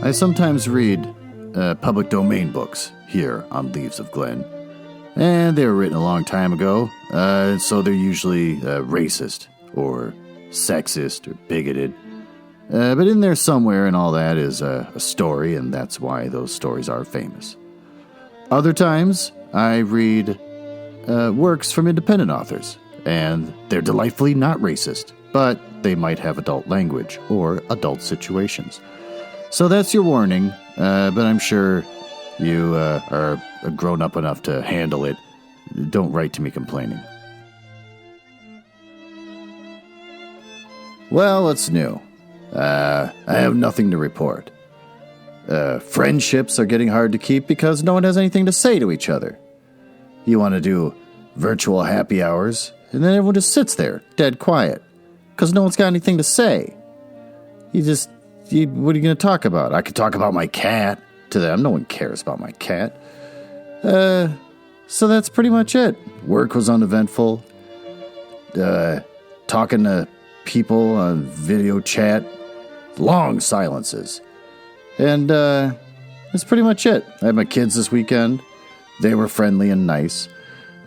I sometimes read public domain books here on Leaves of Glen, and they were written a long time ago, so they're usually racist or sexist or bigoted. But in there somewhere and all that is a story, and that's why those stories are famous. Other times, I read works from independent authors, and they're delightfully not racist, but they might have adult language or adult situations. So that's your warning, but I'm sure you are grown up enough to handle it. Don't write to me complaining. Well, what's new? I have nothing to report. Friendships are getting hard to keep because no one has anything to say to each other. You want to do virtual happy hours, and then everyone just sits there, dead quiet, because no one's got anything to say. What are you going to talk about? I could talk about my cat to them. No one cares about my cat. So that's pretty much it. Work was uneventful. Talking to people on video chat. Long silences. And that's pretty much it. I had my kids this weekend. They were friendly and nice.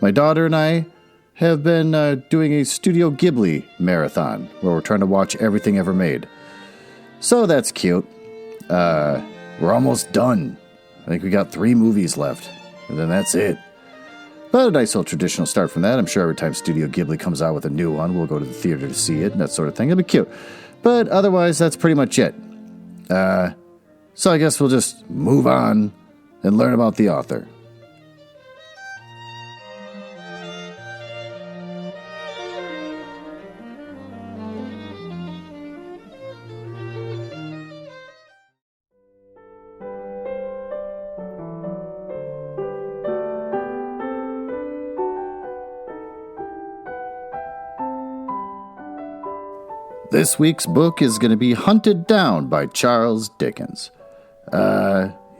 My daughter and I have been doing a Studio Ghibli marathon where we're trying to watch everything ever made. So that's cute. We're almost done. I think we got 3 movies left, and then that's it. But a nice little traditional start from that. I'm sure every time Studio Ghibli comes out with a new one, we'll go to the theater to see it and that sort of thing. It'll be cute. But otherwise, that's pretty much it. So I guess we'll just move on and learn about the author. This week's book is going to be Hunted Down by Charles Dickens. He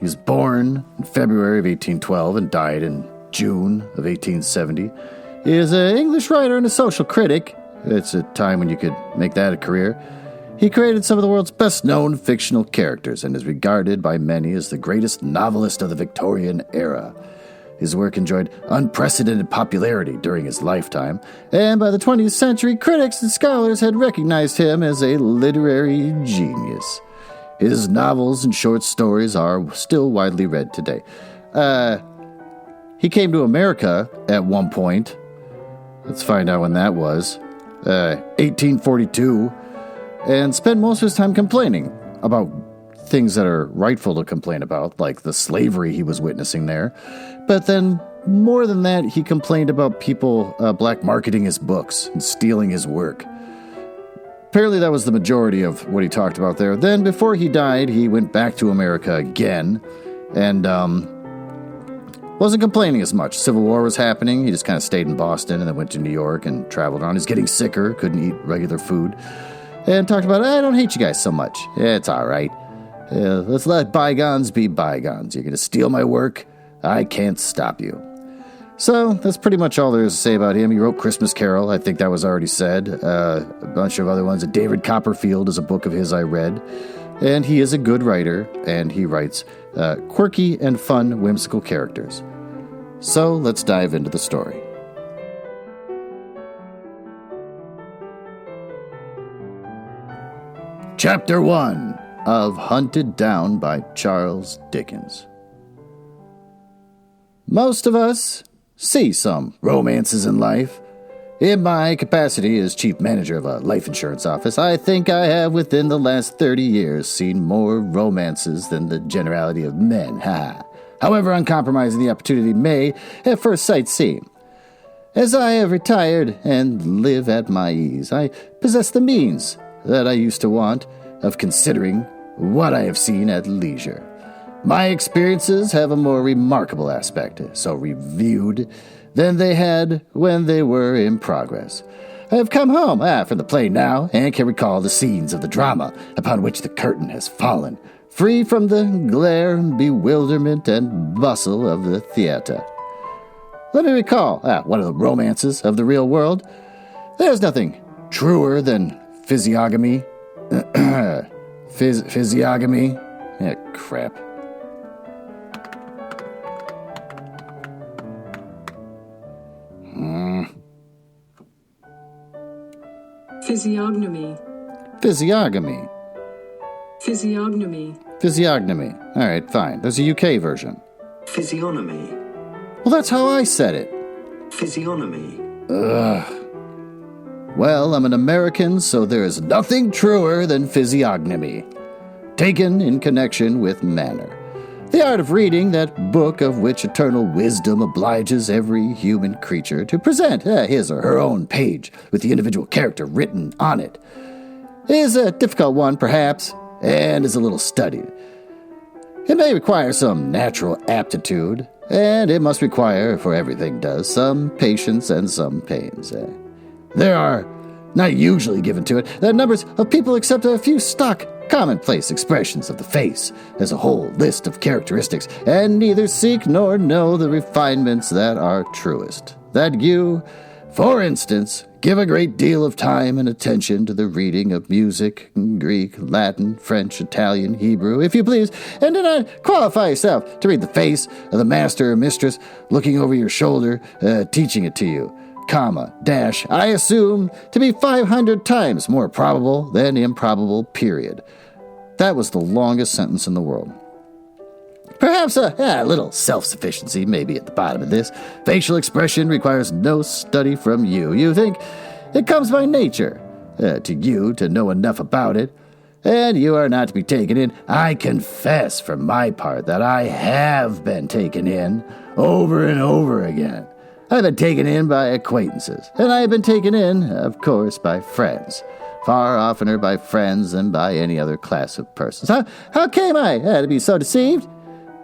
was born in February of 1812 and died in June of 1870. He is an English writer and a social critic. It's a time when you could make that a career. He created some of the world's best-known fictional characters and is regarded by many as the greatest novelist of the Victorian era. His work enjoyed unprecedented popularity during his lifetime, and by the 20th century, critics and scholars had recognized him as a literary genius. His novels and short stories are still widely read today. He came to America at one point. Let's find out when that was. 1842, and spent most of his time complaining about things that are rightful to complain about, like the slavery he was witnessing there. But then, more than that, he complained about people black marketing his books and stealing his work. Apparently that was the majority of what he talked about there. Then, before he died, he went back to America again, and wasn't complaining as much. Civil War was happening. He just kind of stayed in Boston and then went to New York and traveled around. He's getting sicker, couldn't eat regular food, and talked about, I don't hate you guys so much. It's all right. Let's let bygones be bygones. You're going to steal my work? I can't stop you. So that's pretty much all there is to say about him. He wrote Christmas Carol. I think that was already said. A bunch of other ones. David Copperfield is a book of his I read. And he is a good writer, and he writes quirky and fun, whimsical characters. So let's dive into the story. Chapter 1 of Hunted Down by Charles Dickens. Most of us see some romances in life. In my capacity as chief manager of a life insurance office, I think I have within the last 30 years seen more romances than the generality of men. However uncompromising the opportunity may at first sight seem. As I have retired and live at my ease, I possess the means that I used to want of considering what I have seen at leisure. My experiences have a more remarkable aspect, so reviewed, than they had when they were in progress. I have come home from the play now, and can recall the scenes of the drama upon which the curtain has fallen, free from the glare, bewilderment, and bustle of the theater. Let me recall one of the romances of the real world. There's nothing truer than physiognomy. Physiognomy. Yeah, crap. Physiognomy. Physiognomy. Physiognomy. Physiognomy. All right, fine. There's a UK version. Physiognomy. Well, that's how I said it. Physiognomy. Ugh. Well, I'm an American, so there is nothing truer than physiognomy, taken in connection with manner. The art of reading, that book of which eternal wisdom obliges every human creature to present his or her own page with the individual character written on it, is a difficult one, perhaps, and is a little studied. It may require some natural aptitude, and it must require, for everything does, some patience and some pains. There are, not usually given to it, that numbers of people accept a few stock, commonplace expressions of the face as a whole list of characteristics, and neither seek nor know the refinements that are truest. That you, for instance, give a great deal of time and attention to the reading of music, Greek, Latin, French, Italian, Hebrew, if you please, and do not qualify yourself to read the face of the master or mistress looking over your shoulder, teaching it to you. Comma, dash, I assume to be 500 times more probable than improbable, period. That was the longest sentence in the world. Perhaps a little self-sufficiency may be at the bottom of this. Facial expression requires no study from you. You think it comes by nature to you to know enough about it, and you are not to be taken in. I confess for my part that I have been taken in over and over again. I've been taken in by acquaintances, and I have been taken in, of course, by friends. Far oftener by friends than by any other class of persons. How came I to be so deceived?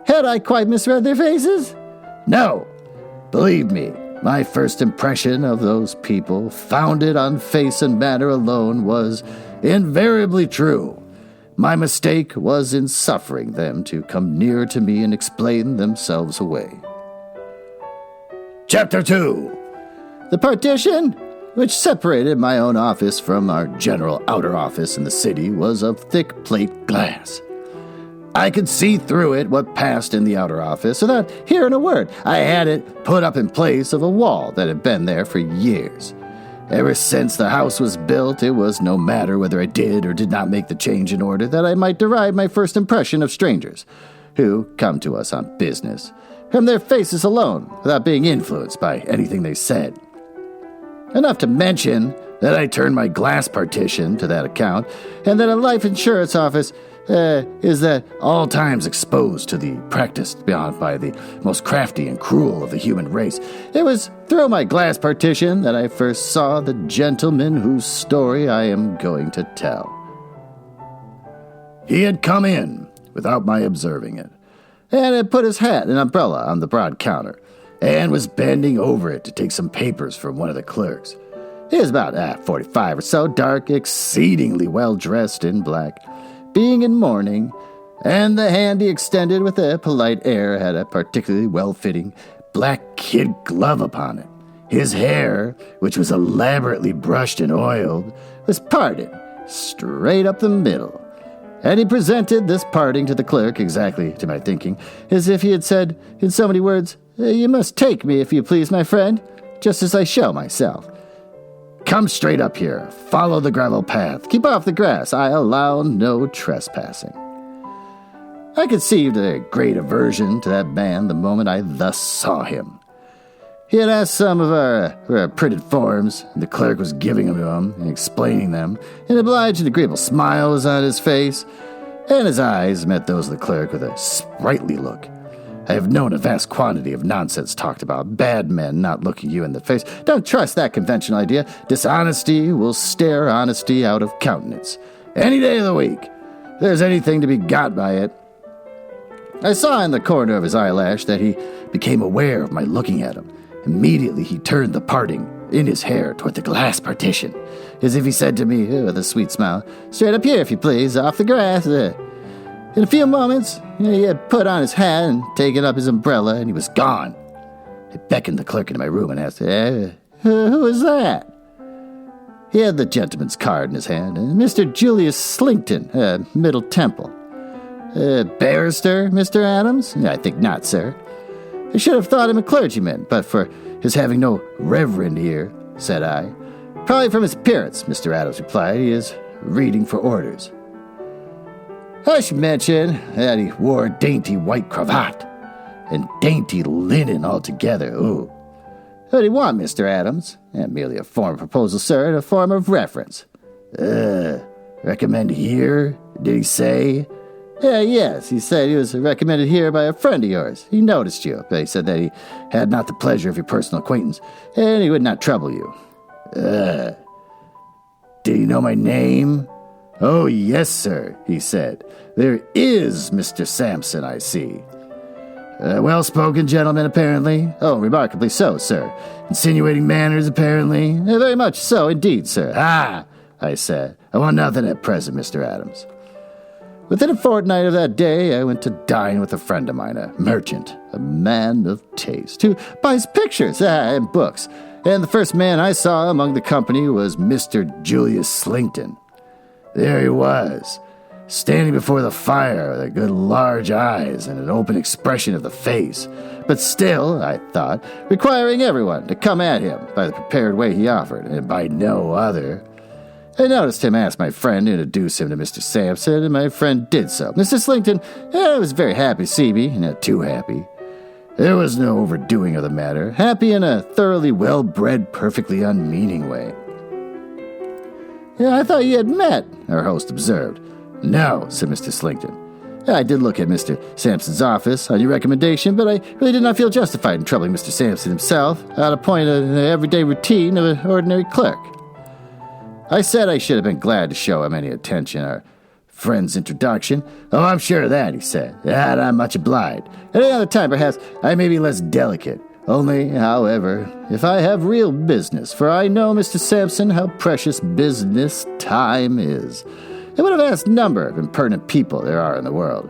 Had I quite misread their faces? No. Believe me, my first impression of those people, founded on face and manner alone, was invariably true. My mistake was in suffering them to come near to me and explain themselves away. Chapter 2. The partition, which separated my own office from our general outer office in the city, was of thick plate glass. I could see through it what passed in the outer office without hearing a word. I had it put up in place of a wall that had been there for years. Ever since the house was built, it was no matter whether I did or did not make the change in order that I might derive my first impression of strangers who come to us on business from their faces alone, without being influenced by anything they said. Enough to mention that I turned my glass partition to that account, and that a life insurance office is at all times exposed to the practice beyond by the most crafty and cruel of the human race. It was through my glass partition that I first saw the gentleman whose story I am going to tell. He had come in without my observing it, and had put his hat and umbrella on the broad counter, and was bending over it to take some papers from one of the clerks. He was about 45 or so, dark, exceedingly well-dressed in black, being in mourning, and the hand he extended with a polite air had a particularly well-fitting black kid glove upon it. His hair, which was elaborately brushed and oiled, was parted straight up the middle. And he presented this parting to the clerk, exactly to my thinking, as if he had said, in so many words, "You must take me, if you please, my friend, just as I show myself. Come straight up here, follow the gravel path, keep off the grass, I allow no trespassing." I conceived a great aversion to that man the moment I thus saw him. He had asked some of our printed forms, and the clerk was giving them to him and explaining them. An obliging, agreeable smile was on his face, and his eyes met those of the clerk with a sprightly look. I have known a vast quantity of nonsense talked about, bad men not looking you in the face. Don't trust that conventional idea. Dishonesty will stare honesty out of countenance. Any day of the week, if there's anything to be got by it. I saw in the corner of his eyelash that he became aware of my looking at him. Immediately he turned the parting in his hair toward the glass partition, as if he said to me, with a sweet smile, "Straight up here, if you please, off the grass." In a few moments, he had put on his hat and taken up his umbrella, and he was gone. I beckoned the clerk into my room and asked, "Who is that?" He had the gentleman's card in his hand, Mr. Julius Slinkton, Middle Temple. Barrister, Mr. Adams? I think not, sir. I should have thought him a clergyman, but for his having no reverend here, said I. Probably from his appearance, Mr. Adams replied. He is reading for orders. I should mention that he wore a dainty white cravat and dainty linen altogether. Ooh. What do you want, Mr. Adams? Merely a form of proposal, sir, and a form of reference. Recommend here, did he say? Yes, he said he was recommended here by a friend of yours. He noticed you, but he said that he had not the pleasure of your personal acquaintance, and he would not trouble you. Did he know my name? Oh, yes, sir, he said. There is Mr. Sampson, I see. Well-spoken gentleman, apparently. Oh, remarkably so, sir. Insinuating manners, apparently. Very much so, indeed, sir. Ah, I said. I want nothing at present, Mr. Adams. Within a fortnight of that day, I went to dine with a friend of mine, a merchant, a man of taste, who buys pictures and books. And the first man I saw among the company was Mr. Julius Slinkton. There he was, standing before the fire with good large eyes and an open expression of the face, but still, I thought, requiring everyone to come at him by the prepared way he offered, and by no other. I noticed him ask my friend to introduce him to Mr. Sampson, and my friend did so. Mr. Slinkton was very happy to see me, not too happy. There was no overdoing of the matter, happy in a thoroughly well-bred, perfectly unmeaning way. I thought you had met, our host observed. No, said Mr. Slinkton. I did look at Mr. Sampson's office on your recommendation, but I really did not feel justified in troubling Mr. Sampson himself out of point of the everyday routine of an ordinary clerk. I said I should have been glad to show him any attention our friend's introduction. Oh, I'm sure of that, he said. And I'm much obliged. At any other time, perhaps, I may be less delicate. Only, however, if I have real business, for I know, Mr. Sampson, how precious business time is. And what a vast number of impertinent people there are in the world.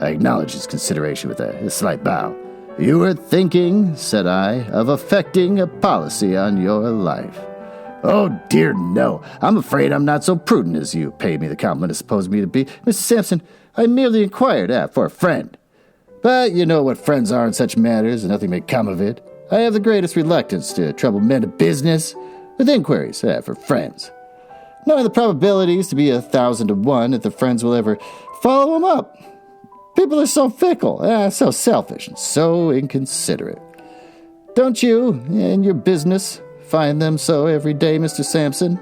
I acknowledge his consideration with a slight bow. You were thinking, said I, of effecting a policy on your life. Oh, dear, no. I'm afraid I'm not so prudent as you paid me the compliment to suppose me to be. Mr. Sampson, I merely inquired for a friend. But you know what friends are in such matters, and nothing may come of it. I have the greatest reluctance to trouble men of business with inquiries for friends, knowing the probabilities to be 1,000 to 1 that the friends will ever follow them up. People are so fickle, so selfish, and so inconsiderate. Don't you, in your business, find them so every day, Mr. Sampson?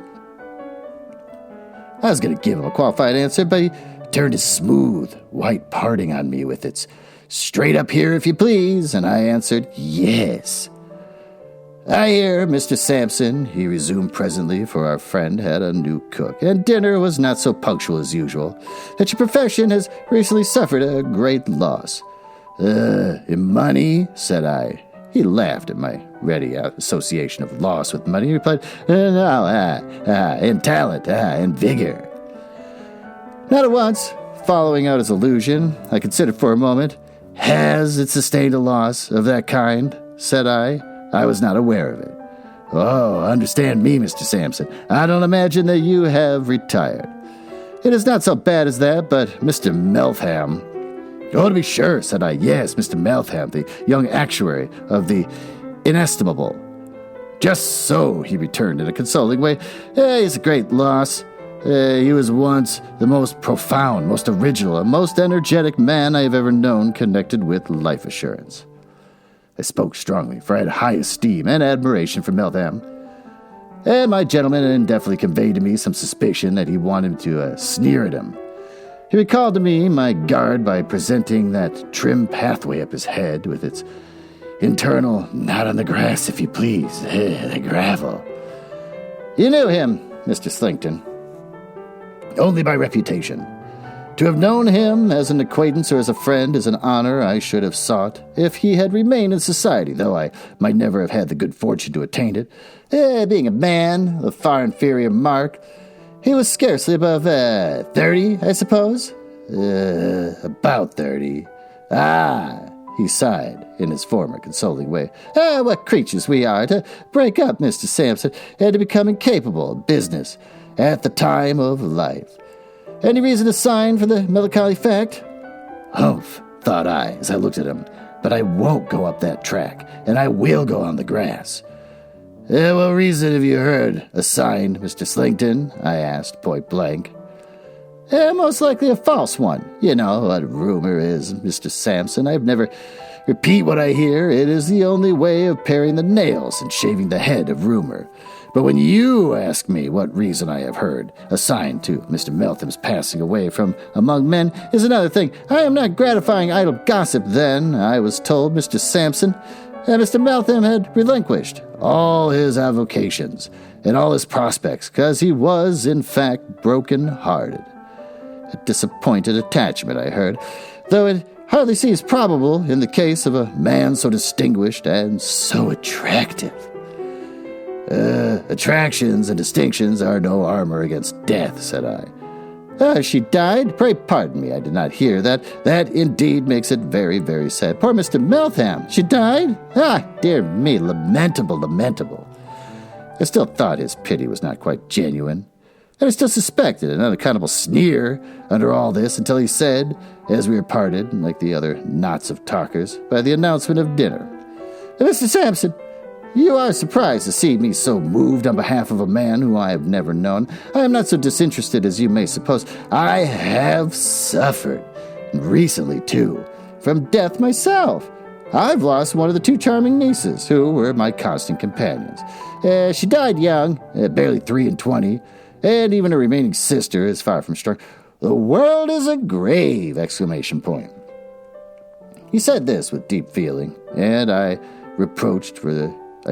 I was going to give him a qualified answer, but he turned his smooth, white parting on me with its straight up here, if you please, and I answered, yes. I hear, Mr. Sampson, he resumed presently, for our friend had a new cook, and dinner was not so punctual as usual, that your profession has recently suffered a great loss. In money, said I. He laughed at my ready association of loss with money. He replied, no, in talent, in vigor. Not at once, following out his allusion, I considered for a moment. Has it sustained a loss of that kind? Said I. I was not aware of it. Oh, understand me, Mr. Sampson. I don't imagine that you have retired. It is not so bad as that, but Mr. Meltham... Oh, to be sure, said I. Yes, Mr. Meltham, the young actuary of the inestimable. Just so, he returned in a consoling way. He's a great loss. He was once the most profound, most original, and most energetic man I have ever known connected with life assurance. I spoke strongly, for I had high esteem and admiration for Meltham. And my gentleman indefinitely conveyed to me some suspicion that he wanted to sneer at him. He recalled to me my guard by presenting that trim pathway up his head with its internal, not on the grass, if you please, the gravel. You knew him, Mr. Slinkton. Only by reputation. To have known him as an acquaintance or as a friend is an honor I should have sought if he had remained in society, though I might never have had the good fortune to attain it. Being a man of far inferior mark, he was scarcely above 30, I suppose? About 30. Ah, he sighed in his former consoling way. What creatures we are to break up, Mr. Sampson, and to become incapable of business at the time of life. Any reason assigned for the melancholy fact? Humph, thought I as I looked at him, but I won't go up that track, and I will go on the grass. What reason have you heard assigned, Mr. Slington? I asked, point blank. Most likely a false one. You know what rumor is, Mr. Sampson. I've never repeat what I hear. It is the only way of paring the nails and shaving the head of rumor. But when you ask me what reason I have heard assigned to Mr. Meltham's passing away from among men is another thing. I am not gratifying idle gossip then. I was told Mr. Sampson that Mr. Meltham had relinquished all his avocations and all his prospects because he was, in fact, broken-hearted. A disappointed attachment, I heard, though it hardly seems probable in the case of a man so distinguished and so attractive. Attractions and distinctions are no armor against death, said I. She died? Pray pardon me, I did not hear that. That indeed makes it very, very sad. Poor Mr. Meltham. She died? Dear me, lamentable, lamentable. I still thought his pity was not quite genuine. And I still suspected an unaccountable sneer under all this until he said, as we were parted, like the other knots of talkers, by the announcement of dinner, Mr. Sampson, you are surprised to see me so moved on behalf of a man whom I have never known. I am not so disinterested as you may suppose. I have suffered, and recently, too, from death myself. I've lost one of the two charming nieces, who were my constant companions. She died young, barely 23, and even her remaining sister is far from strong. The world is a grave! Exclamation point. He said this with deep feeling, and I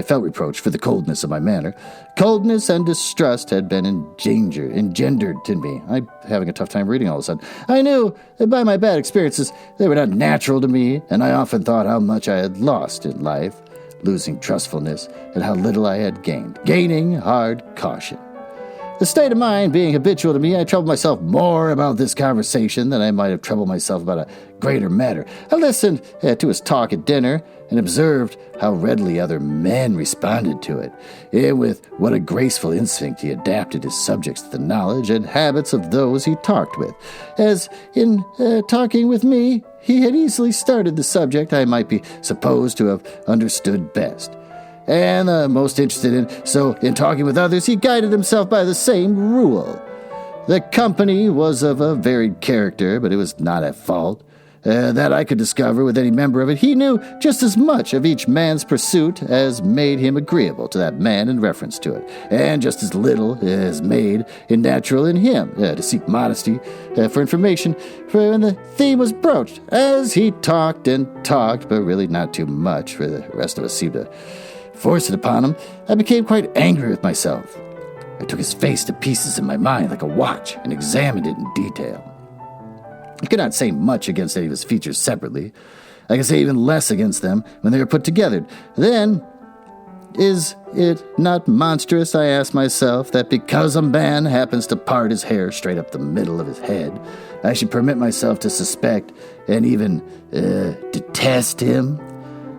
felt reproached for the coldness of my manner. Coldness and distrust had been engendered in me. I'm having a tough time reading all of a sudden. I knew that by my bad experiences, they were not natural to me, and I often thought how much I had lost in life, losing trustfulness, and how little I had gained, gaining hard caution. The state of mind being habitual to me, I troubled myself more about this conversation than I might have troubled myself about a greater matter. I listened to his talk at dinner and observed how readily other men responded to it, and with what a graceful instinct he adapted his subjects to the knowledge and habits of those he talked with. As in talking with me, he had easily started the subject I might be supposed to have understood best. And most interested in, so in talking with others, he guided himself by the same rule. The company was of a varied character, but it was not at fault. That I could discover with any member of it. He knew just as much of each man's pursuit as made him agreeable to that man in reference to it, and just as little as made it natural in him to seek modesty for information, for when the theme was broached, as he talked and talked, but really not too much, for the rest of us seemed to force it upon him, I became quite angry with myself. I took his face to pieces in my mind like a watch and examined it in detail. I could not say much against any of his features separately. I could say even less against them when they were put together. Then, is it not monstrous, I asked myself, that because a man happens to part his hair straight up the middle of his head, I should permit myself to suspect and even detest him?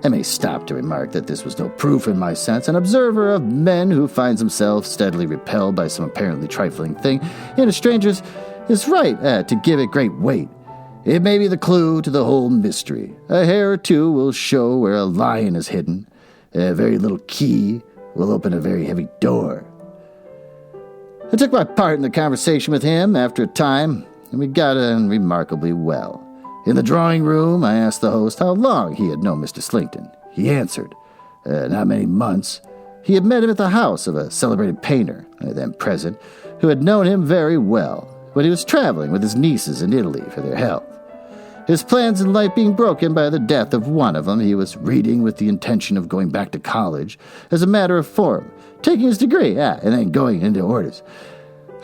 I may stop to remark that this was no proof in my sense. An observer of men who finds himself steadily repelled by some apparently trifling thing in a stranger's is right to give it great weight. It may be the clue to the whole mystery. A hair or two will show where a lion is hidden. A very little key will open a very heavy door. I took my part in the conversation with him after a time, and we got on remarkably well. In the drawing room, I asked the host how long he had known Mr. Slington. He answered, not many months. He had met him at the house of a celebrated painter, then present, who had known him very well, when he was traveling with his nieces in Italy for their health. His plans in life being broken by the death of one of them, he was reading with the intention of going back to college as a matter of form, taking his degree, and then going into orders.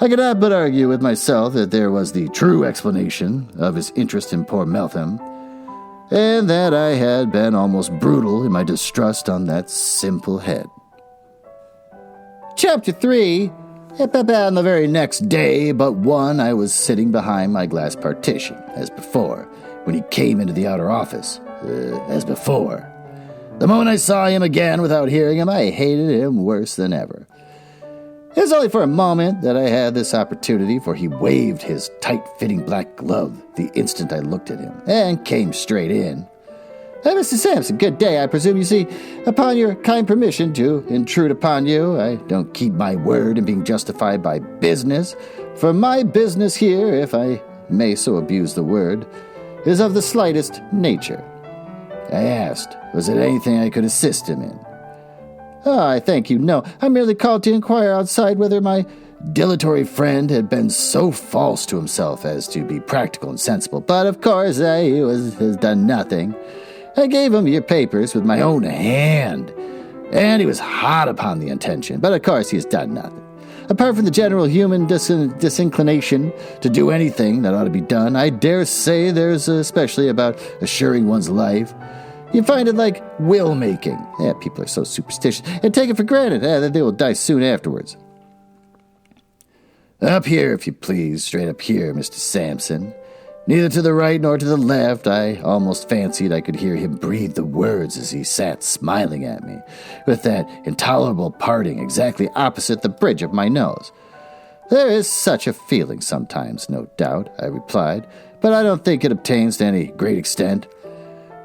I could not but argue with myself that there was the true explanation of his interest in poor Meltham, and that I had been almost brutal in my distrust on that simple head. Chapter 3. On the very next day but one, I was sitting behind my glass partition, as before, when he came into the outer office, as before. The moment I saw him again without hearing him, I hated him worse than ever. It was only for a moment that I had this opportunity, for he waved his tight-fitting black glove the instant I looked at him, and came straight in. Mr. Sampson, good day, I presume. You see, upon your kind permission to intrude upon you, I don't keep my word in being justified by business, for my business here, if I may so abuse the word, is of the slightest nature. I asked, was it anything I could assist him in? I thank you, no. I merely called to inquire outside whether my dilatory friend had been so false to himself as to be practical and sensible. But of course, he has done nothing. I gave him your papers with my own hand, and he was hot upon the intention. But of course, he has done nothing. Apart from the general human disinclination to do anything that ought to be done, I dare say there's especially about assuring one's life. You find it like will-making. People are so superstitious and take it for granted that they will die soon afterwards. Up here, if you please, straight up here, Mr. Sampson. Neither to the right nor to the left. I almost fancied I could hear him breathe the words as he sat smiling at me, with that intolerable parting exactly opposite the bridge of my nose. There is such a feeling sometimes, no doubt, I replied, but I don't think it obtains to any great extent.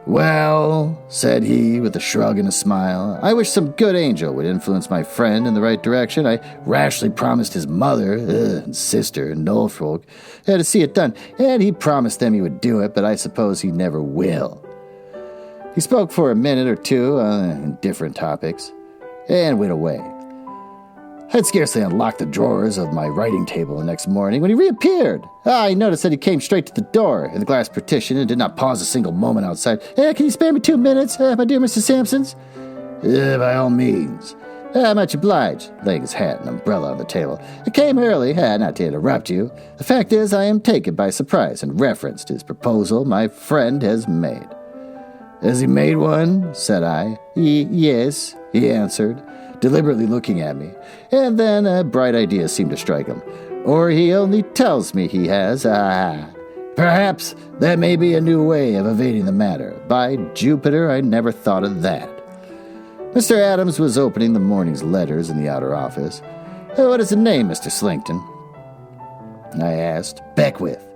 Well, said he, with a shrug and a smile, I wish some good angel would influence my friend in the right direction. I rashly promised his mother and sister and Norfolk to see it done, and he promised them he would do it, but I suppose he never will. He spoke for a minute or two on different topics, and went away. I'd scarcely unlocked the drawers of my writing table the next morning when he reappeared. I noticed that he came straight to the door in the glass partition and did not pause a single moment outside. Can you spare me 2 minutes, my dear Mr. Sampsons? By all means. Much obliged, laying his hat and umbrella on the table. I came early, not to interrupt you. The fact is, I am taken by surprise in reference to his proposal my friend has made. Has he made one? Said I. Yes, he answered, deliberately looking at me, and then a bright idea seemed to strike him. Or he only tells me he has. Perhaps that may be a new way of evading the matter. By Jupiter, I never thought of that. Mr. Adams was opening the morning's letters in the outer office. What is the name, Mr. Slinkton? I asked. Beckwith.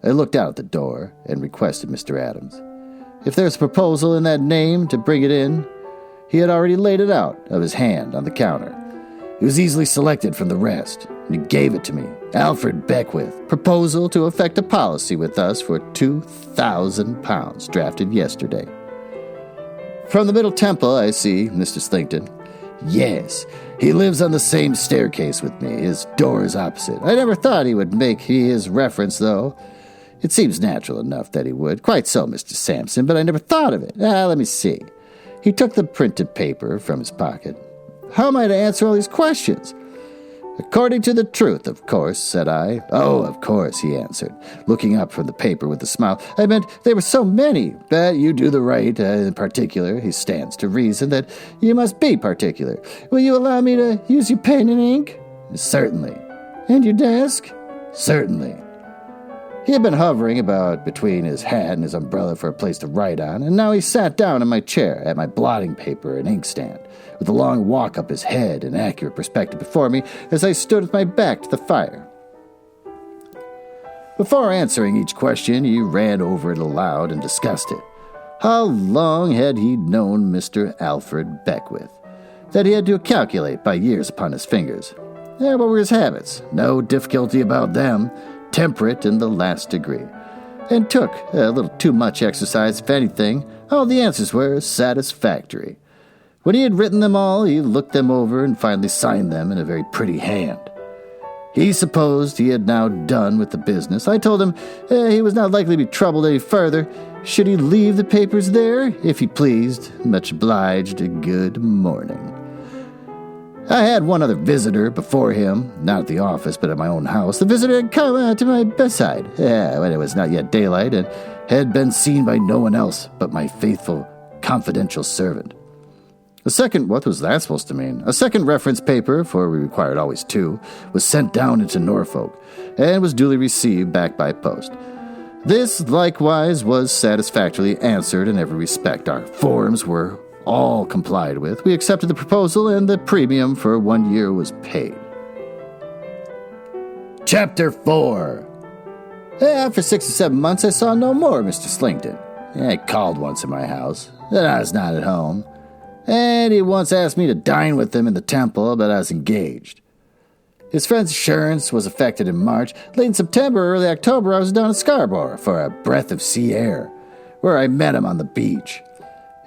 I looked out at the door and requested Mr. Adams. If there's a proposal in that name, to bring it in. He had already laid it out of his hand on the counter. It was easily selected from the rest, and he gave it to me. Alfred Beckwith, proposal to effect a policy with us for £2,000, drafted yesterday. From the Middle Temple, I see, Mr. Slinkton. Yes, he lives on the same staircase with me. His door is opposite. I never thought he would make his reference, though. It seems natural enough that he would. Quite so, Mr. Sampson, but I never thought of it. Let me see. He took the printed paper from his pocket. How am I to answer all these questions? According to the truth, of course, said I. Oh, of course, he answered, looking up from the paper with a smile. I meant there were so many, but you do the right in particular. He stands to reason that you must be particular. Will you allow me to use your pen and ink? Certainly. And your desk? Certainly. He had been hovering about between his hat and his umbrella for a place to write on, and now he sat down in my chair at my blotting paper and inkstand, with a long walk up his head and accurate perspective before me as I stood with my back to the fire. Before answering each question, he ran over it aloud and discussed it. How long had he known Mr. Alfred Beckwith? That he had to calculate by years upon his fingers. What were his habits? No difficulty about them. Temperate in the last degree, and took a little too much exercise, if anything. All the answers were satisfactory. When he had written them all, he looked them over and finally signed them in a very pretty hand. He supposed he had now done with the business. I told him he was not likely to be troubled any further. Should he leave the papers there? If he pleased. Much obliged. Good morning. I had one other visitor before him, not at the office, but at my own house. The visitor had come to my bedside when it was not yet daylight, and had been seen by no one else but my faithful, confidential servant. What was that supposed to mean? A second reference paper, for we required always 2, was sent down into Norfolk, and was duly received back by post. This, likewise, was satisfactorily answered in every respect. Our forms were all complied with. We accepted the proposal, and the premium for 1 year was paid. Chapter 4. After 6 or 7 months, I saw no more of Mr. Slinkton. He called once at my house, then I was not at home. And he once asked me to dine with him in the temple, but I was engaged. His friend's assurance was effected in March. Late in September or early October, I was down at Scarborough for a breath of sea air, where I met him on the beach.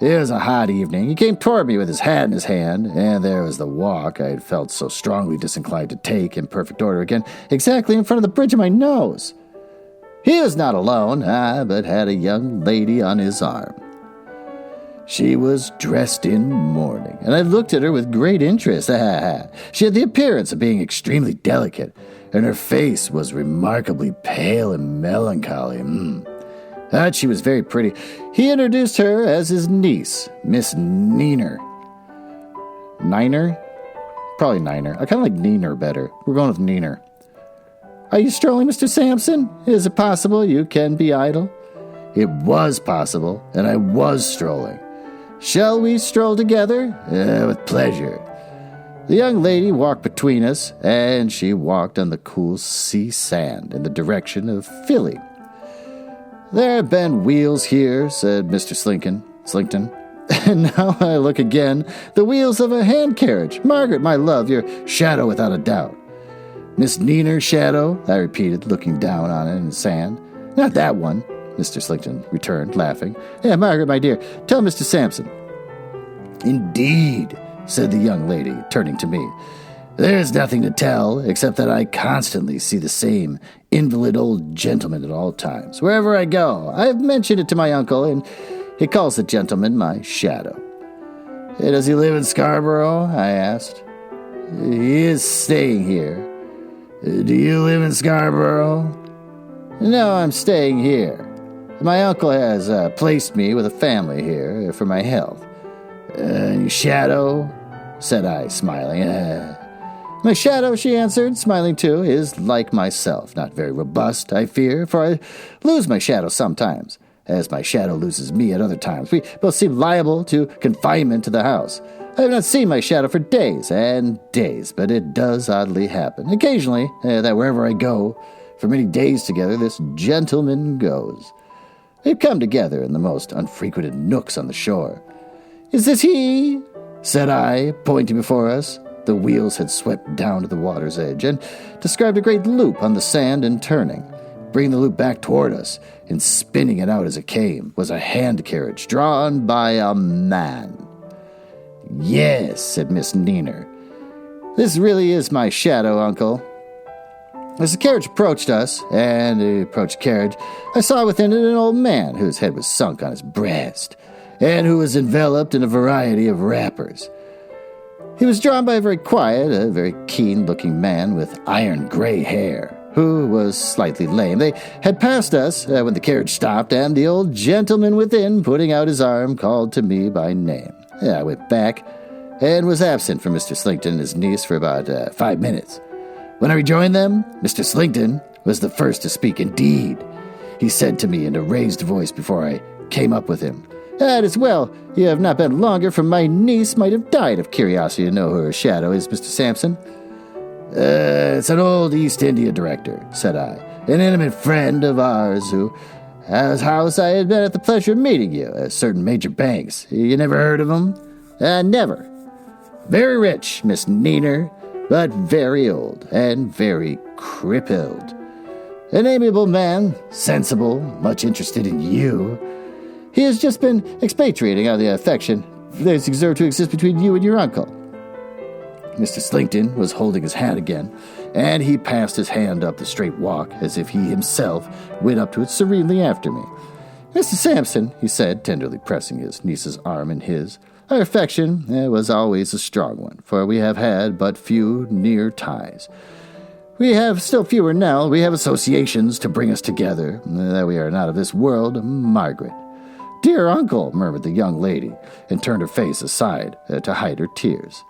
It was a hot evening. He came toward me with his hat in his hand, and there was the walk I had felt so strongly disinclined to take in perfect order again, exactly in front of the bridge of my nose. He was not alone, but had a young lady on his arm. She was dressed in mourning, and I looked at her with great interest. She had the appearance of being extremely delicate, and her face was remarkably pale and melancholy. But she was very pretty. He introduced her as his niece, Miss Neener. Niner? Probably Niner. I kind of like Neener better. We're going with Neener. Are you strolling, Mr. Sampson? Is it possible you can be idle? It was possible, and I was strolling. Shall we stroll together? With pleasure. The young lady walked between us, and she walked on the cool sea sand in the direction of Philly. There have been wheels here, said Mr. Slinkton. And now I look again, the wheels of a hand carriage. Margaret, my love, your shadow without a doubt. Miss Neener's shadow, I repeated, looking down on it in the sand. Not that one, Mr. Slinkton returned, laughing. Margaret, my dear, tell Mr. Sampson. Indeed, said the young lady, turning to me. There is nothing to tell, except that I constantly see the same invalid old gentleman at all times. Wherever I go, I have mentioned it to my uncle, and he calls the gentleman my shadow. Does he live in Scarborough? I asked. He is staying here. Do you live in Scarborough? No, I'm staying here. My uncle has placed me with a family here for my health. Your shadow? Said I, smiling. My shadow, she answered, smiling too, is like myself, not very robust, I fear, for I lose my shadow sometimes, as my shadow loses me at other times. We both seem liable to confinement to the house. I have not seen my shadow for days and days, but it does oddly happen, occasionally, that wherever I go, for many days together, this gentleman goes. We've come together in the most unfrequented nooks on the shore. Is this he? Said I, pointing before us. The wheels had swept down to the water's edge and described a great loop on the sand and turning. Bringing the loop back toward us and spinning it out as it came was a hand carriage drawn by a man. Yes, said Miss Neener. This really is my shadow, Uncle. As the carriage approached us, and it approached the carriage, I saw within it an old man whose head was sunk on his breast, and who was enveloped in a variety of wrappers. He was drawn by a very quiet, a very keen-looking man with iron gray hair, who was slightly lame. They had passed us when the carriage stopped, and the old gentleman within, putting out his arm, called to me by name. I went back, and was absent from Mr. Slinkton and his niece for about 5 minutes. When I rejoined them, Mr. Slinkton was the first to speak. Indeed, he said to me in a raised voice before I came up with him, That is well. You have not been longer, for my niece might have died of curiosity to know who her shadow is, Mr. Sampson. It's an old East India director, said I, an intimate friend of ours whose house I had been at the pleasure of meeting you, a certain Major Banks. You never heard of him? Never. Very rich, Miss Neener, but very old and very crippled. An amiable man, sensible, much interested in you. He has just been expatriating out of the affection that is observed to exist between you and your uncle. Mr. Slinkton was holding his hat again, and he passed his hand up the straight walk as if he himself went up to it serenely after me. Mr. Sampson, he said, tenderly pressing his niece's arm in his, our affection was always a strong one, for we have had but few near ties. We have still fewer now. We have associations to bring us together, that we are not of this world, Margaret. Dear uncle, murmured the young lady, and turned her face aside to hide her tears.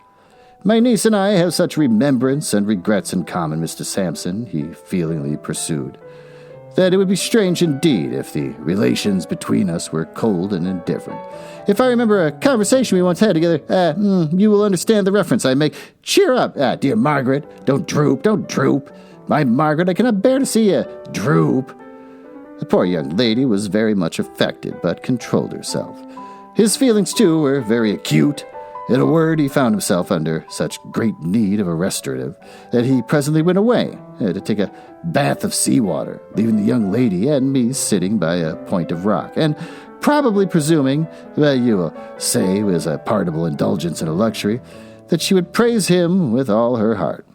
My niece and I have such remembrance and regrets in common, Mr. Sampson, he feelingly pursued, that it would be strange indeed if the relations between us were cold and indifferent. If I remember a conversation we once had together, you will understand the reference I make. Cheer up, dear Margaret. Don't droop, don't droop. My Margaret, I cannot bear to see you droop. The poor young lady was very much affected, but controlled herself. His feelings, too, were very acute. In a word, he found himself under such great need of a restorative that he presently went away to take a bath of seawater, leaving the young lady and me sitting by a point of rock, and probably presuming, you will say, as a pardonable indulgence and a luxury, that she would praise him with all her heart.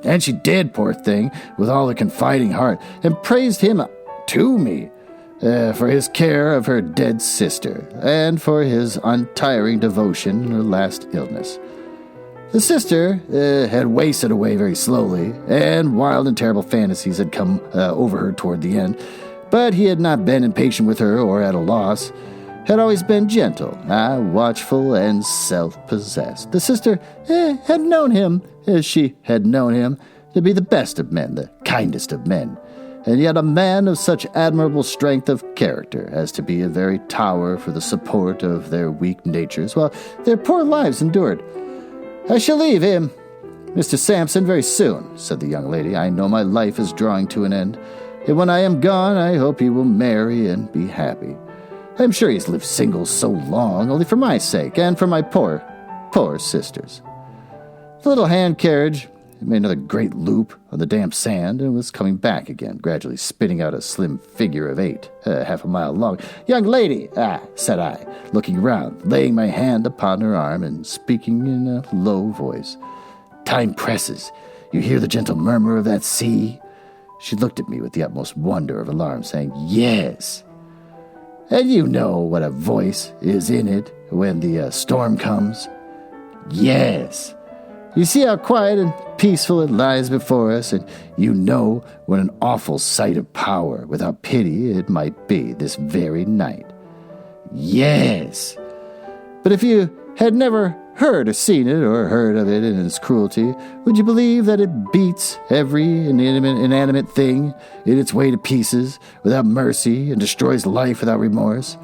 And she did, poor thing, with all her confiding heart, and praised him to me, for his care of her dead sister, and for his untiring devotion in her last illness. The sister had wasted away very slowly, and wild and terrible fantasies had come over her toward the end, but he had not been impatient with her or at a loss, had always been gentle, watchful, and self-possessed. The sister had known him, as she had known him, to be the best of men, the kindest of men, and yet a man of such admirable strength of character as to be a very tower for the support of their weak natures, while their poor lives endured. I shall leave him, Mr. Sampson, very soon, said the young lady. I know my life is drawing to an end, and when I am gone, I hope he will marry and be happy. I am sure he has lived single so long, only for my sake, and for my poor sisters. The little hand carriage made another great loop on the damp sand and was coming back again, gradually spitting out a slim figure of 8, half a mile long. Young lady, said I, looking round, laying my hand upon her arm and speaking in a low voice. Time presses. You hear the gentle murmur of that sea? She looked at me with the utmost wonder of alarm, saying, Yes. And you know what a voice is in it when the storm comes? Yes. You see how quiet and peaceful it lies before us, and you know what an awful sight of power, without pity, it might be this very night. Yes. But if you had never heard or seen it, or heard of it in its cruelty, would you believe that it beats every inanimate thing in its way to pieces, without mercy, and destroys life without remorse?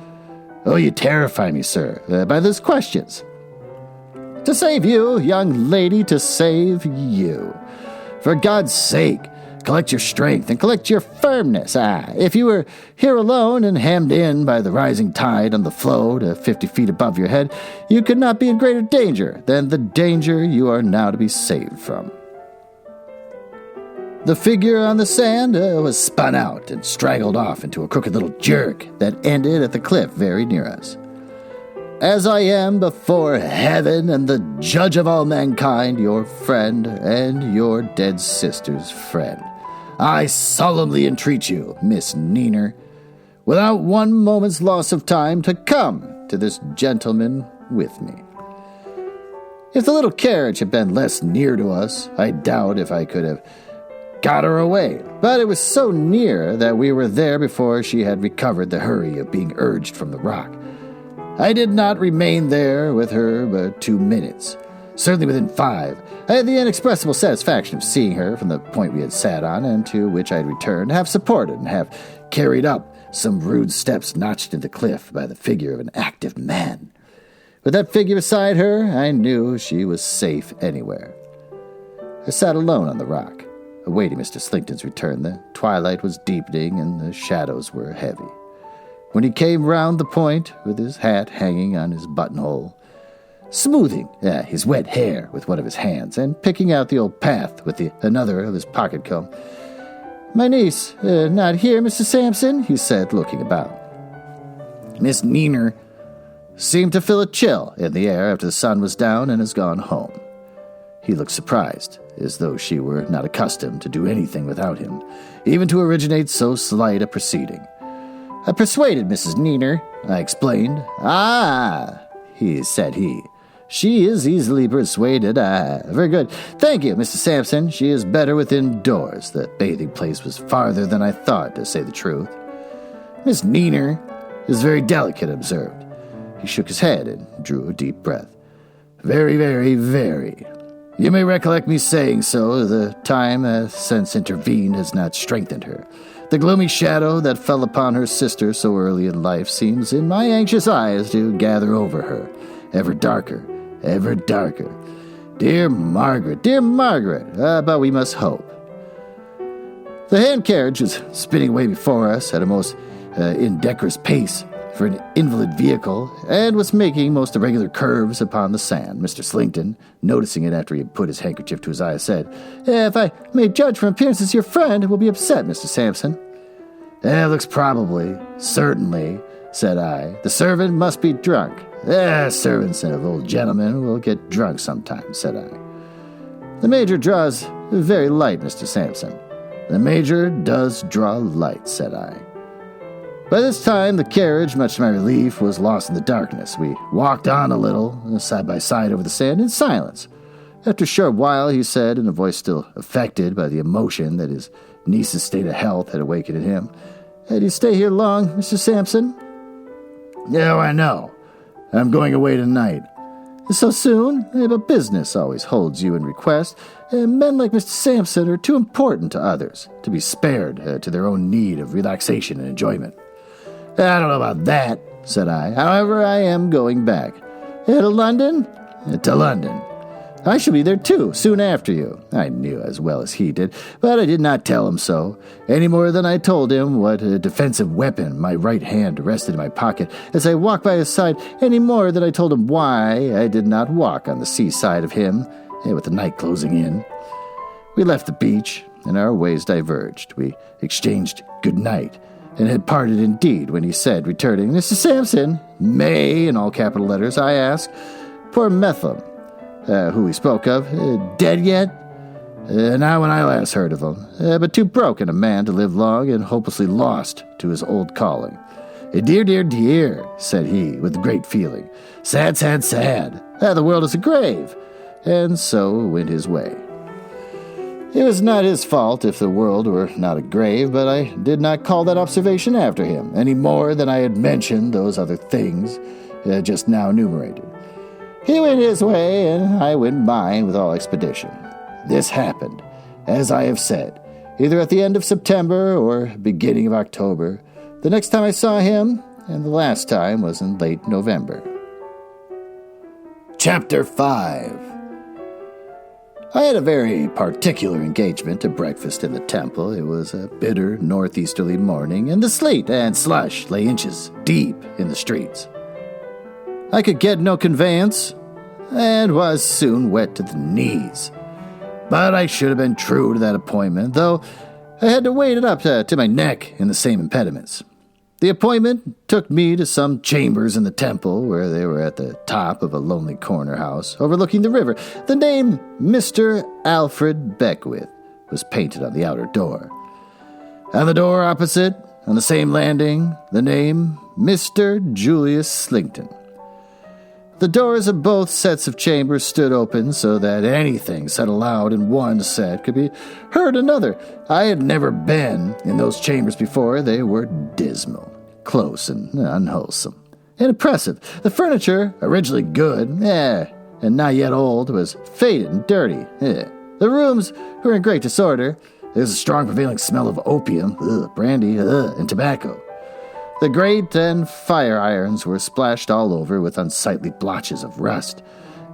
Oh, you terrify me, sir, by those questions. To save you, young lady, to save you. For God's sake, collect your strength and collect your firmness. If you were here alone and hemmed in by the rising tide on the floe to 50 feet above your head, you could not be in greater danger than the danger you are now to be saved from. The figure on the sand was spun out and straggled off into a crooked little jerk that ended at the cliff very near us. As I am before heaven and the judge of all mankind, your friend and your dead sister's friend, I solemnly entreat you, Miss Neener, without one moment's loss of time, to come to this gentleman with me. If the little carriage had been less near to us, I doubt if I could have got her away, but it was so near that we were there before she had recovered the hurry of being urged from the rock. I did not remain there with her but 2 minutes. Certainly within 5, I had the inexpressible satisfaction of seeing her from the point we had sat on and to which I had returned, half supported and half carried up some rude steps notched in the cliff by the figure of an active man. With that figure beside her, I knew she was safe anywhere. I sat alone on the rock, awaiting Mr. Slinkton's return. The twilight was deepening and the shadows were heavy. When he came round the point, with his hat hanging on his buttonhole, smoothing his wet hair with one of his hands, and picking out the old path with another of his pocket comb. My niece, not here, Mr. Sampson, he said, looking about. Miss Neener seemed to feel a chill in the air after the sun was down and has gone home. He looked surprised, as though she were not accustomed to do anything without him, even to originate so slight a proceeding. I persuaded Mrs. Neener, I explained. Said he. She is easily persuaded. Very good. Thank you, Mr. Sampson. She is better within doors. The bathing place was farther than I thought, to say the truth. Miss Neener is very delicate, observed. He shook his head and drew a deep breath. Very, very, very. You may recollect me saying so. The time has since intervened has not strengthened her. The gloomy shadow that fell upon her sister so early in life seems, in my anxious eyes, to gather over her, ever darker, ever darker. Dear Margaret, but we must hope. The hand carriage was spinning away before us at a most indecorous pace for an invalid vehicle, and was making most irregular curves upon the sand. Mr. Slinkton, noticing it after he had put his handkerchief to his eye, said, If I may judge from appearances, your friend will be upset, Mr. Sampson. Looks probably, certainly, said I. The servant must be drunk. Servants of old gentlemen will get drunk sometimes, said I. The Major draws very light, Mr. Sampson. The Major does draw light, said I. By this time, the carriage, much to my relief, was lost in the darkness. We walked on a little, side by side over the sand, in silence. After a short while, he said, in a voice still affected by the emotion that his niece's state of health had awakened in him, Do you stay here long, Mr. Sampson? No, I know. I'm going away tonight. So soon? But business always holds you in request. Men like Mr. Sampson are too important to others to be spared to their own need of relaxation and enjoyment. I don't know about that, said I. However, I am going back. To London? To London. I shall be there, too, soon after you. I knew as well as he did, but I did not tell him so, any more than I told him what a defensive weapon my right hand rested in my pocket as I walked by his side, any more than I told him why I did not walk on the seaside of him, with the night closing in. We left the beach, and our ways diverged. We exchanged good night, and had parted indeed when he said, returning, Mr. Sampson, May, in all capital letters, I asked, poor Metham, who he spoke of, dead yet? Not when I last heard of him, but too broken a man to live long and hopelessly lost to his old calling. Dear, said he, with great feeling. Sad. The world is a grave. And so went his way. It was not his fault if the world were not a grave, but I did not call that observation after him, any more than I had mentioned those other things just now enumerated. He went his way, and I went mine with all expedition. This happened, as I have said, either at the end of September or beginning of October. The next time I saw him, and the last time, was in late November. Chapter 5. I had a very particular engagement to breakfast in the temple. It was a bitter northeasterly morning, and the sleet and slush lay inches deep in the streets. I could get no conveyance, and was soon wet to the knees. But I should have been true to that appointment, though I had to wade it up to my neck in the same impediments. The appointment took me to some chambers in the temple, where they were at the top of a lonely corner house overlooking the river. The name Mr. Alfred Beckwith was painted on the outer door. On the door opposite, on the same landing, the name Mr. Julius Slinkton. The doors of both sets of chambers stood open so that anything said aloud in one set could be heard in another. I had never been in those chambers before. They were dismal, close, and unwholesome, and oppressive. The furniture, originally good, and not yet old, was faded and dirty. The rooms were in great disorder. There was a strong prevailing smell of opium, brandy, and tobacco. The grate and fire irons were splashed all over with unsightly blotches of rust,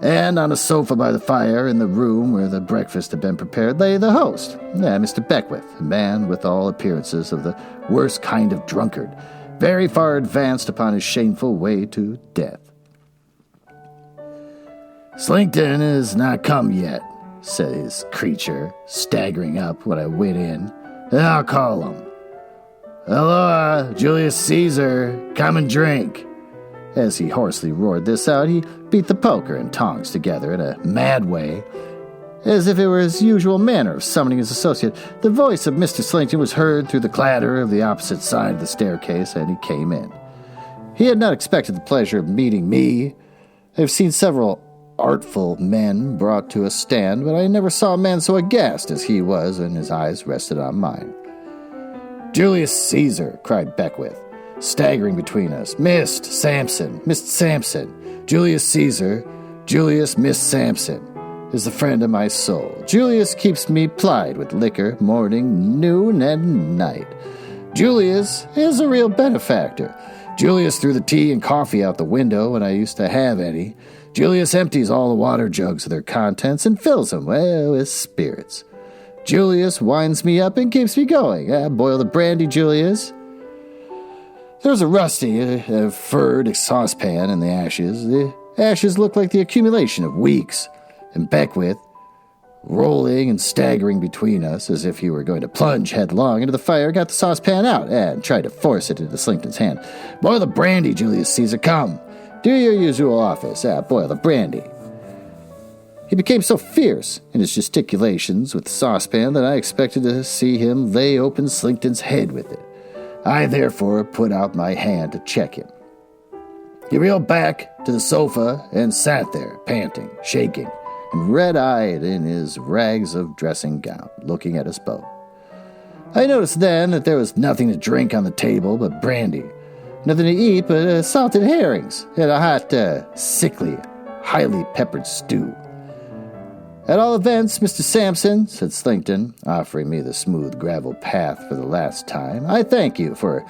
and on a sofa by the fire in the room where the breakfast had been prepared lay the host, Mr. Beckwith, a man with all appearances of the worst kind of drunkard, very far advanced upon his shameful way to death. Slinkton is not come yet, said his creature, staggering up when I went in. I'll call him. Hello, Julius Caesar, come and drink. As he hoarsely roared this out, he beat the poker and tongs together in a mad way, as if it were his usual manner of summoning his associate. The voice of Mr. Slinkton was heard through the clatter of the opposite side of the staircase, and he came in. He had not expected the pleasure of meeting me. I have seen several artful men brought to a stand, but I never saw a man so aghast as he was, and his eyes rested on mine. Julius Caesar, cried Beckwith, staggering between us. Missed Sampson, Julius Caesar, Julius missed Sampson. is the friend of my soul. Julius keeps me plied with liquor morning, noon, and night. Julius is a real benefactor. Julius threw the tea and coffee out the window when I used to have any. Julius empties all the water jugs of their contents and fills them with spirits. Julius winds me up and keeps me going. Boil the brandy, Julius. There's a rusty, furred saucepan in the ashes. The ashes look like the accumulation of weeks. And Beckwith, rolling and staggering between us as if he were going to plunge headlong into the fire, got the saucepan out and tried to force it into Slinkton's hand. Boil the brandy, Julius Caesar, come. Do your usual office. Boil the brandy. He became so fierce in his gesticulations with the saucepan that I expected to see him lay open Slinkton's head with it. I therefore put out my hand to check him. He reeled back to the sofa and sat there, panting, shaking, and red-eyed in his rags of dressing gown, looking at us both. I noticed then that there was nothing to drink on the table but brandy, nothing to eat but salted herrings, and a hot, sickly, highly peppered stew. At all events, Mr. Sampson, said Slinkton, offering me the smooth gravel path for the last time, I thank you for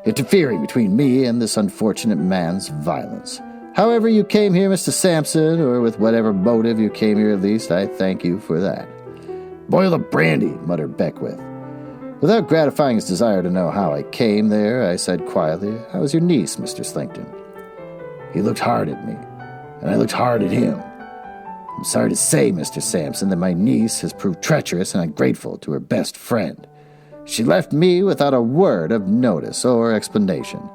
interfering between me and this unfortunate man's violence. However you came here, Mr. Sampson, or with whatever motive you came here at least, I thank you for that. Boil the brandy, muttered Beckwith. Without gratifying his desire to know how I came there, I said quietly, How is your niece, Mr. Slinkton? He looked hard at me, and I looked hard at him. I'm sorry to say, Mr. Sampson, that my niece has proved treacherous and ungrateful to her best friend. She left me without a word of notice or explanation.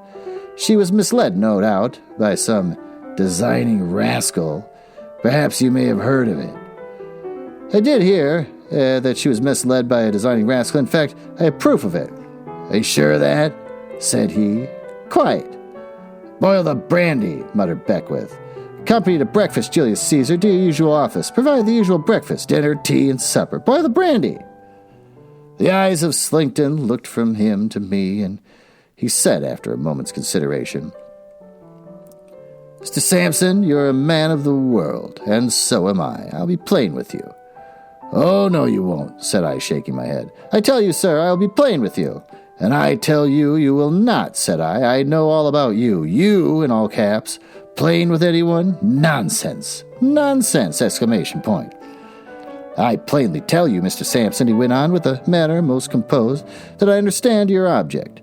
She was misled, no doubt, by some designing rascal. Perhaps you may have heard of it. I did hear that she was misled by a designing rascal. In fact, I have proof of it. Are you sure of that? Said he. Quite. Boil the brandy, muttered Beckwith. Accompany to breakfast, Julius Caesar. Do your usual office. Provide the usual breakfast, dinner, tea, and supper. Boil the brandy. The eyes of Slinkton looked from him to me, and he said after a moment's consideration, Mr. Sampson, you're a man of the world, and so am I. I'll be plain with you. Oh, no, you won't, said I, shaking my head. I tell you, sir, I'll be plain with you. And I tell you, you will not, said I. I know all about you. You, in all caps. Plain with anyone? Nonsense. Nonsense! Exclamation point. I plainly tell you, Mr. Sampson, he went on with a manner most composed, that I understand your object.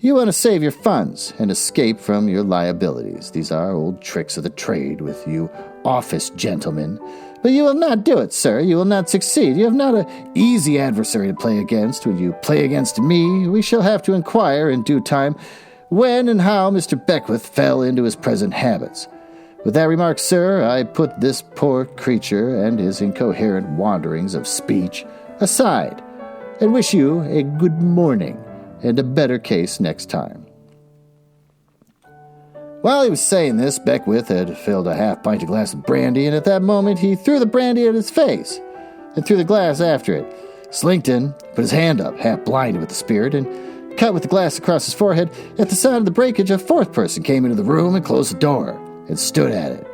You want to save your funds and escape from your liabilities. These are old tricks of the trade with you office gentlemen. But you will not do it, sir. You will not succeed. You have not an easy adversary to play against. When you play against me, we shall have to inquire in due time when and how Mr. Beckwith fell into his present habits. With that remark, sir, I put this poor creature and his incoherent wanderings of speech aside, and wish you a good morning and a better case next time. While he was saying this, Beckwith had filled a half-pint glass of brandy, and at that moment he threw the brandy at his face and threw the glass after it. Slinkton put his hand up, half blinded with the spirit, and cut with the glass across his forehead. At the sound of the breakage, a fourth person came into the room and closed the door and stood at it.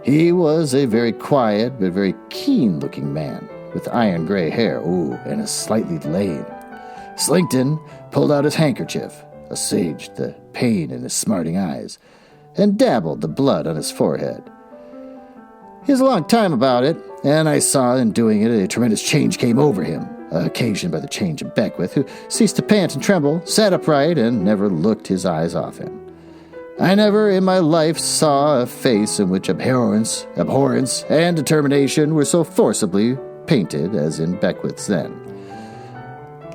He was a very quiet but very keen-looking man, with iron gray hair, and a slightly lame. Slinkton pulled out his handkerchief, assuaged the pain in his smarting eyes, and dabbled the blood on his forehead. He was a long time about it, and I saw in doing it a tremendous change came over him, occasioned by the change of Beckwith, who ceased to pant and tremble, sat upright, and never looked his eyes off him. I never in my life saw a face in which abhorrence, and determination were so forcibly painted as in Beckwith's then.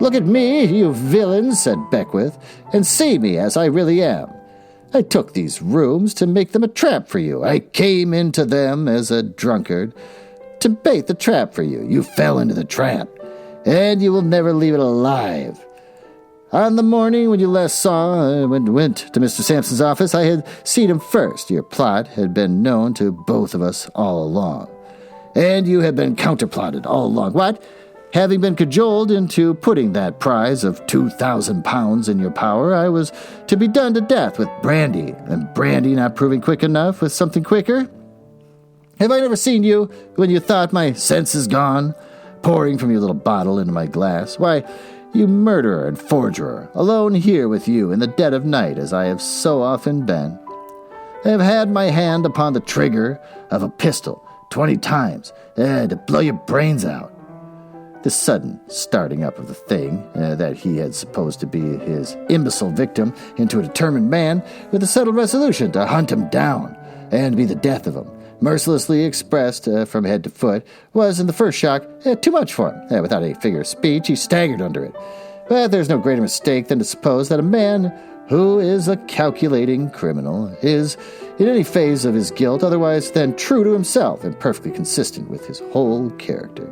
Look at me, you villains, said Beckwith, and see me as I really am. I took these rooms to make them a trap for you. I came into them as a drunkard to bait the trap for you. You fell into the trap, and you will never leave it alive. On the morning when you last went to Mr. Sampson's office, I had seen him first. Your plot had been known to both of us all along. And you had been counterplotted all along. What? Having been cajoled into putting that prize of 2,000 pounds in your power, I was to be done to death with brandy, and brandy not proving quick enough with something quicker, Have I never seen you when you thought my sense is gone, pouring from your little bottle into my glass? Why, you murderer and forger, alone here with you in the dead of night as I have so often been. I have had my hand upon the trigger of a pistol 20 times to blow your brains out. The sudden starting up of the thing that he had supposed to be his imbecile victim into a determined man with a settled resolution to hunt him down and be the death of him, mercilessly expressed from head to foot, was in the first shock too much for him. Without any figure of speech, he staggered under it. But there's no greater mistake than to suppose that a man who is a calculating criminal is, in any phase of his guilt, otherwise than true to himself and perfectly consistent with his whole character.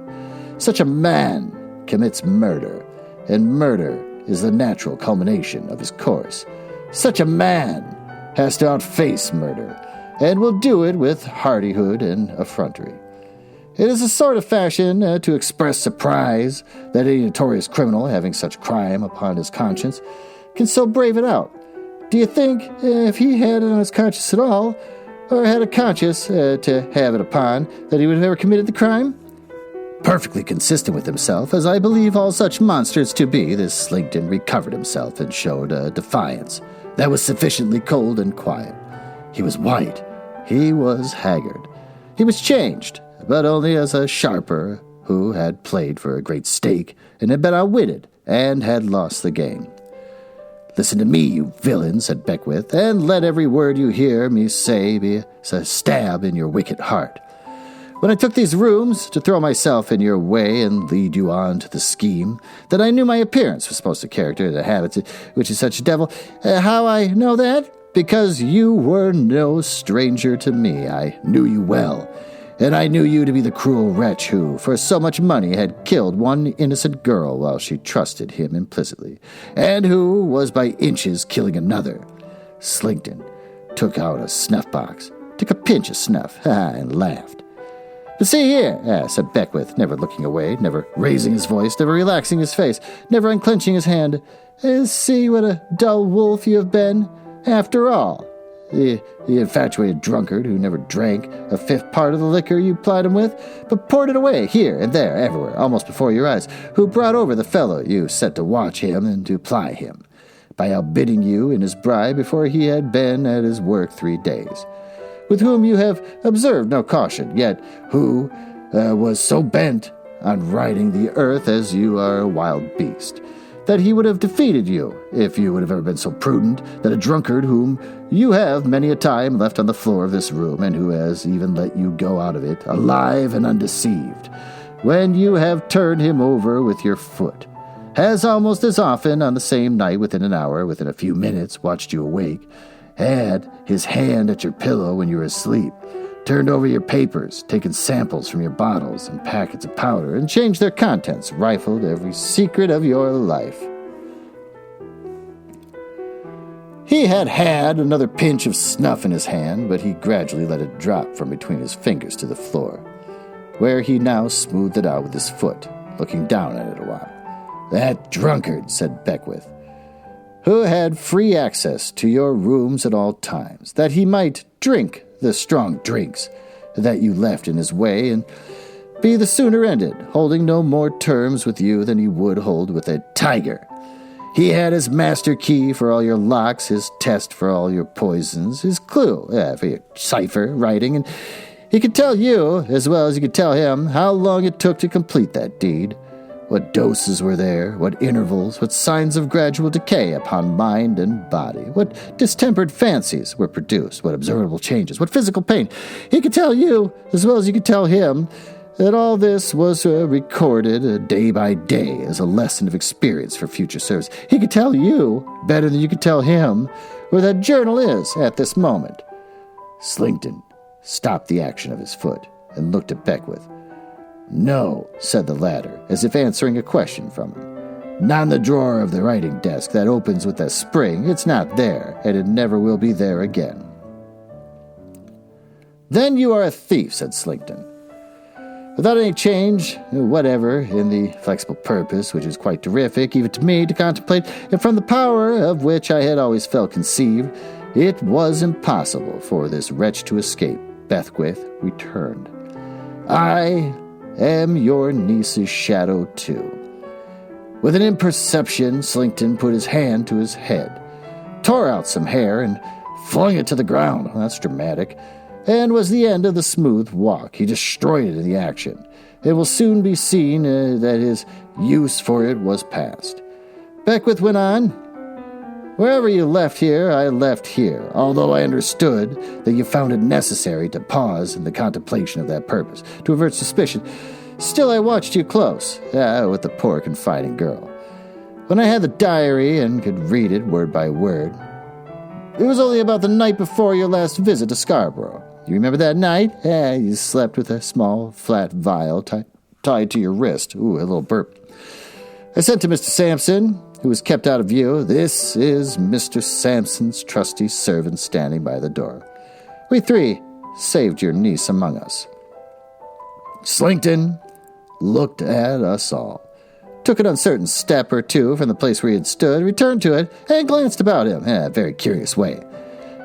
Such a man commits murder, and murder is the natural culmination of his course. Such a man has to outface murder, and will do it with hardihood and effrontery. It is a sort of fashion to express surprise that any notorious criminal, having such crime upon his conscience, can so brave it out. Do you think, if he had it on his conscience at all, or had a conscience to have it upon, that he would have ever committed the crime? Perfectly consistent with himself, as I believe all such monsters to be, this Slinkton recovered himself and showed a defiance that was sufficiently cold and quiet. He was white. He was haggard. He was changed, but only as a sharper who had played for a great stake and had been outwitted and had lost the game. "Listen to me, you villain," said Beckwith, "and let every word you hear me say be a stab in your wicked heart. When I took these rooms to throw myself in your way and lead you on to the scheme, that I knew my appearance was supposed to character the habits which is such a devil. How I know that? Because you were no stranger to me. I knew you well, and I knew you to be the cruel wretch who, for so much money, had killed one innocent girl while she trusted him implicitly, and who was by inches killing another." Slinkton took out a snuff box, took a pinch of snuff, and laughed. "But see here," said Beckwith, never looking away, never raising his voice, never relaxing his face, never unclenching his hand. "See what a dull wolf you have been, after all. The infatuated drunkard who never drank a fifth part of the liquor you plied him with, but poured it away here and there, everywhere, almost before your eyes, who brought over the fellow you set to watch him and to ply him, by outbidding you in his bribe before he had been at his work 3 days. With whom you have observed no caution, yet who was so bent on riding the earth as you are a wild beast, that he would have defeated you, if you would have ever been so prudent, that a drunkard whom you have many a time left on the floor of this room, and who has even let you go out of it, alive and undeceived, when you have turned him over with your foot, has almost as often on the same night, within an hour, within a few minutes, watched you awake, had his hand at your pillow when you were asleep, turned over your papers, taken samples from your bottles and packets of powder, and changed their contents, rifled every secret of your life. He had another pinch of snuff in his hand, but he gradually let it drop from between his fingers to the floor, where he now smoothed it out with his foot, looking down at it a while. "That drunkard," said Beckwith, "who had free access to your rooms at all times, that he might drink the strong drinks that you left in his way, and be the sooner ended, holding no more terms with you than he would hold with a tiger. He had his master key for all your locks, his test for all your poisons, his clue for your cipher writing, and he could tell you, as well as you could tell him, how long it took to complete that deed. What doses were there, what intervals, what signs of gradual decay upon mind and body, what distempered fancies were produced, what observable changes, what physical pain. He could tell you, as well as you could tell him, that all this was recorded day by day as a lesson of experience for future service. He could tell you, better than you could tell him, where that journal is at this moment." Slinkton stopped the action of his foot and looked at Beckwith. "No," said the latter, as if answering a question from him. "Not in the drawer of the writing desk that opens with a spring. It's not there, and it never will be there again." "Then you are a thief," said Slinkton. "Without any change whatever in the flexible purpose, which is quite terrific even to me to contemplate, and from the power of which I had always felt conceived, it was impossible for this wretch to escape. Beckwith returned. I am your niece's shadow, too. With an imperception, Slinkton put his hand to his head, tore out some hair, and flung it to the ground. That's dramatic. And was the end of the smooth walk. He destroyed it in the action. It will soon be seen that his use for it was past. Beckwith went on. Wherever you left here, I left here, although I understood that you found it necessary to pause in the contemplation of that purpose, to avert suspicion. Still, I watched you close, with the poor confiding girl. When I had the diary and could read it word by word, it was only about the night before your last visit to Scarborough. You remember that night? You slept with a small, flat vial tied to your wrist. Ooh, a little burp. I sent to Mr. Sampson, who was kept out of view. This is Mr. Sampson's trusty servant standing by the door. We three saved your niece among us. Slinkton looked at us all, took an uncertain step or two from the place where he had stood, returned to it, and glanced about him in a very curious way,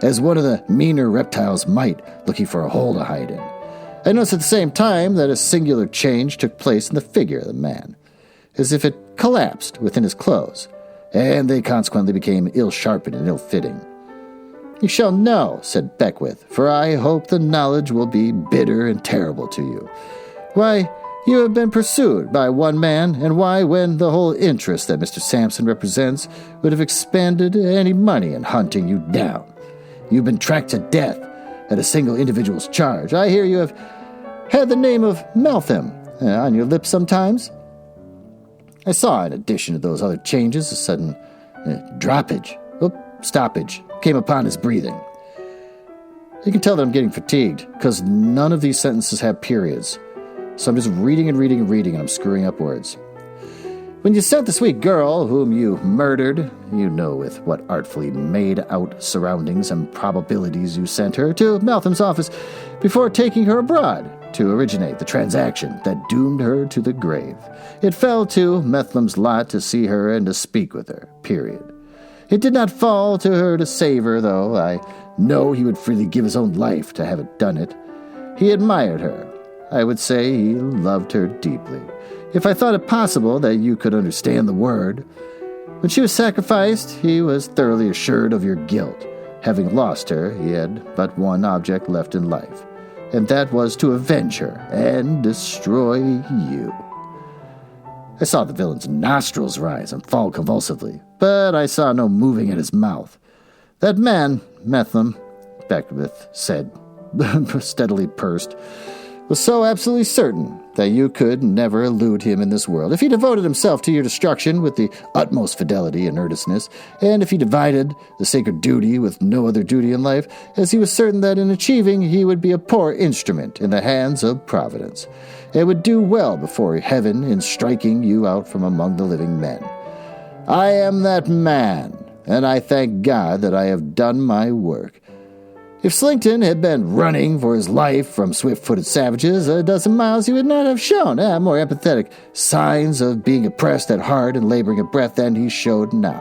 as one of the meaner reptiles might, looking for a hole to hide in. I noticed at the same time that a singular change took place in the figure of the man, as if it collapsed within his clothes, and they consequently became ill-sharpened and ill-fitting. You shall know, said Beckwith, for I hope the knowledge will be bitter and terrible to you. Why, you have been pursued by one man, and why, when the whole interest that Mr. Sampson represents would have expended any money in hunting you down. You've been tracked to death at a single individual's charge. I hear you have had the name of Meltham on your lips sometimes. I saw, in addition to those other changes, a sudden stoppage came upon his breathing. You can tell that I'm getting fatigued, because none of these sentences have periods. So I'm just reading, and I'm screwing up words. When you sent the sweet girl whom you murdered, you know with what artfully made-out surroundings and probabilities you sent her to Meltham's office before taking her abroad to originate the transaction that doomed her to the grave. It fell to Meltham's lot to see her and to speak with her, period. It did not fall to her to save her, though I know he would freely give his own life to have it done it. He admired her. I would say he loved her deeply, if I thought it possible that you could understand the word. When she was sacrificed, he was thoroughly assured of your guilt. Having lost her, he had but one object left in life, and that was to avenge her and destroy you. I saw the villain's nostrils rise and fall convulsively, but I saw no moving at his mouth. That man, Meltham, Beckwith said, steadily pursed, was so absolutely certain that you could never elude him in this world. If he devoted himself to your destruction with the utmost fidelity and earnestness, and if he divided the sacred duty with no other duty in life, as he was certain that in achieving he would be a poor instrument in the hands of Providence, and would do well before heaven in striking you out from among the living men. I am that man, and I thank God that I have done my work. If Slinkton had been running for his life from swift-footed savages a dozen miles, he would not have shown more empathetic signs of being oppressed at heart and laboring at breath than he showed now.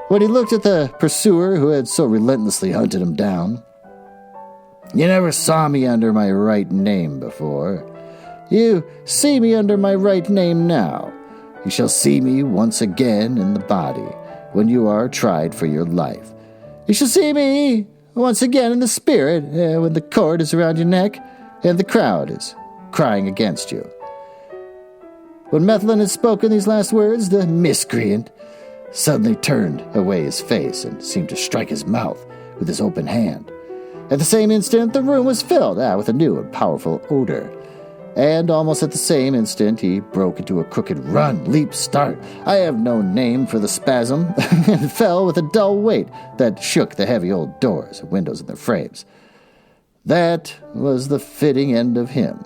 When he looked at the pursuer who had so relentlessly hunted him down, you never saw me under my right name before. You see me under my right name now. You shall see me once again in the body when you are tried for your life. You shall see me once again in the spirit, when the cord is around your neck and the crowd is crying against you. When Meltham had spoken these last words, the miscreant suddenly turned away his face and seemed to strike his mouth with his open hand. At the same instant, the room was filled with a new and powerful odor. And almost at the same instant, he broke into a crooked run, leap, start. I have no name for the spasm, and fell with a dull weight that shook the heavy old doors and windows in their frames. That was the fitting end of him.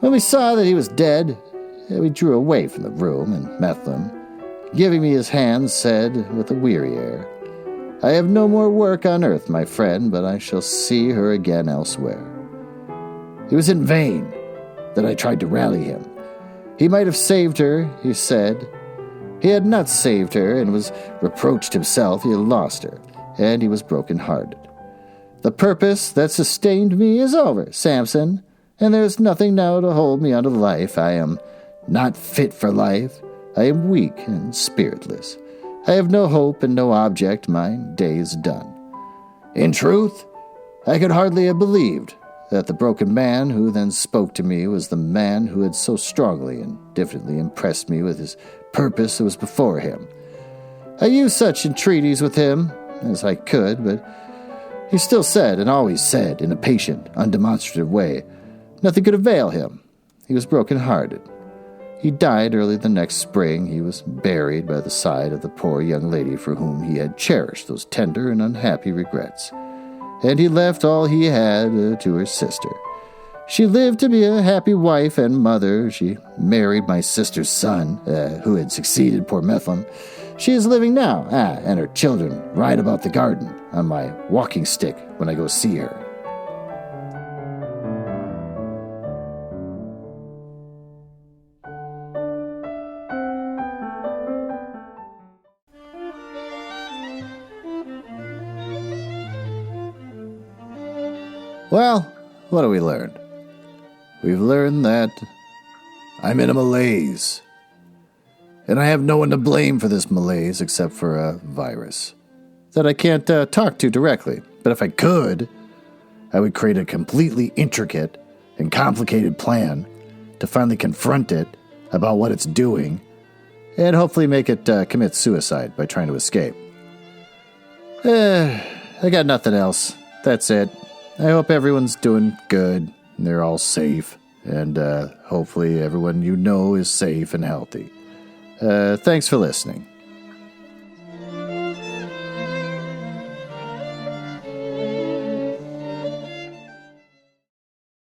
When we saw that he was dead, we drew away from the room, and Meltham, giving me his hand, said with a weary air, I have no more work on earth, my friend, but I shall see her again elsewhere. It was in vain that I tried to rally him. He might have saved her, he said. He had not saved her, and was reproached himself. He had lost her, and he was broken-hearted. The purpose that sustained me is over, Samson, and there is nothing now to hold me unto life. I am not fit for life. I am weak and spiritless. I have no hope and no object. My day is done. In truth, I could hardly have believed that the broken man who then spoke to me was the man who had so strongly and definitely impressed me with his purpose that was before him. I used such entreaties with him as I could, but he still said, and always said, in a patient, undemonstrative way, nothing could avail him. He was broken-hearted. He died early the next spring. He was buried by the side of the poor young lady for whom he had cherished those tender and unhappy regrets. And he left all he had to her sister. She lived to be a happy wife and mother. She married my sister's son, who had succeeded poor Mifflin. She is living now, and her children ride about the garden on my walking stick when I go see her. Well, what have we learned? We've learned that I'm in a malaise. And I have no one to blame for this malaise except for a virus that I can't talk to directly. But if I could, I would create a completely intricate and complicated plan to finally confront it about what it's doing and hopefully make it commit suicide by trying to escape. I got nothing else. That's it. I hope everyone's doing good and they're all safe. And hopefully everyone you know is safe and healthy. Thanks for listening.